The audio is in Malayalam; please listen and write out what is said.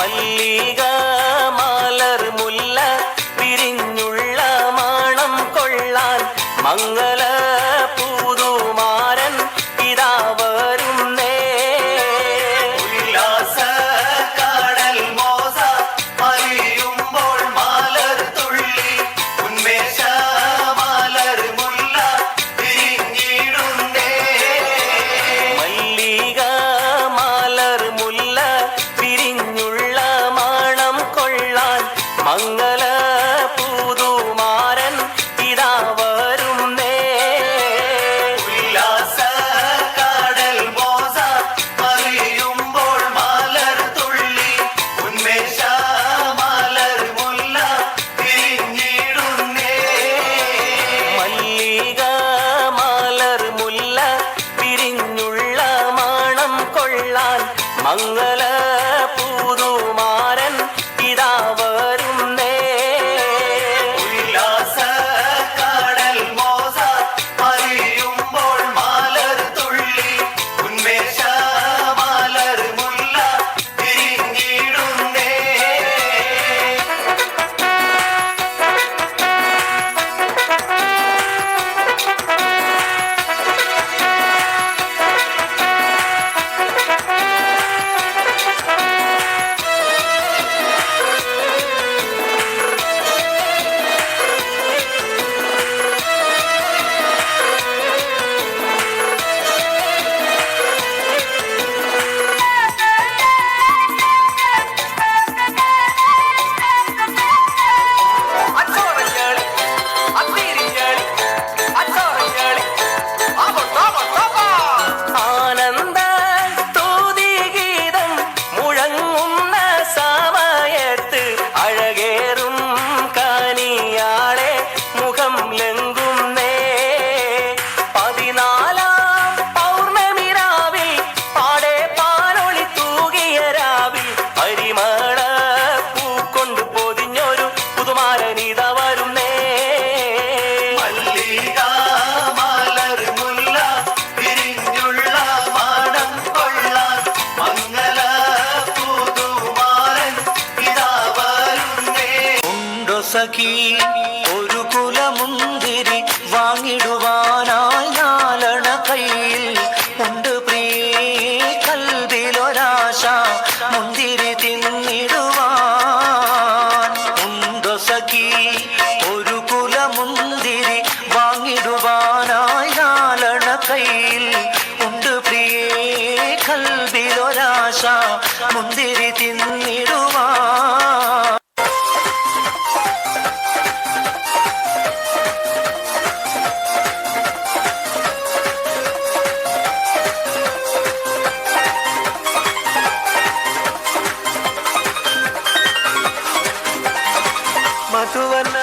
മല്ലിക മലർ മുല്ല പിരിഞ്ഞുള്ള മണം കൊള്ളാൻ മംഗള പുതുമാരൻ ഇതാ വരുന്നേ. ഉല്ലാസ കടൽ മോസ അറിയുമ്പോൾ മലർ തുള്ളി ഉന്മേഷ മലർ മുല്ല പിരിഞ്ഞിടുന്നേ. മല്ലിക മലർ മുല്ല പിരിഞ്ഞുള്ള മണം കൊള്ളാൻ മംഗള പുതുമാരൻ ഇതാ വരുന്നേ. ഉല്ലാസ കടൽ മോസ അറിയുമ്പോൾ മലർ തുള്ളി ഉന്മേഷ മലർ മുല്ല പിരിഞ്ഞിടുന്നേ. മല്ലിക മലർ മുല്ല പിരിഞ്ഞുള്ള മണം കൊള്ളാൻ മംഗള പുതുമാരൻ ഇതാ വരുന്നേ. ഉല്ലാസ കടൽ മോസ അറിയുമ്പോൾ മലർ തുള്ളി ഉന്മേഷ മലർ മുല്ല പിരിഞ്ഞിടുന്നേ. അച്ചോറഞ്ഞാളി അത്തിരിഞ്ഞാളി അച്ചോറഞ്ഞാളി ആനന്ദ സ്തുതി ഗീതം മുഴങ്ങുന്ന സമയത്ത് അഴകേറും കനിയാളെ മുഖം ലംഘുന്നേ. 14-ാം പൗർണമി രാവിൽ പാടെ പാലൊളി തൂകിയ രാവിൽ പരിമള പൂക്കൊണ്ട് പൊതിഞ്ഞൊരു പുതുമാരനിത വരുന്നേ. മല്ലിക മലർ മുല്ല പിരിഞ്ഞുള്ള മണം കൊള്ളാൻ മംഗള പുതുമാരൻ ഇതാ വരുന്നേ. ഉണ്ടോ സഖി ഒരു കുലമുന്തിരി വാങ്ങിടുവാനായി നാലണ കയ്യിൽ ഉണ്ട് പ്രിയേ കൽവിലൊരാശ മുന്തിരി തിന്നിടുവാൻ. ഉണ്ടോ സഖി ഒരു കുലമുന്തിരി വാങ്ങിടുവാനായി നാലണ കയ്യിൽ ഉണ്ട് പ്രിയേ കൽവിലൊരാശ മുന്തിരി തിന്നിടുവാൻ. മധുവന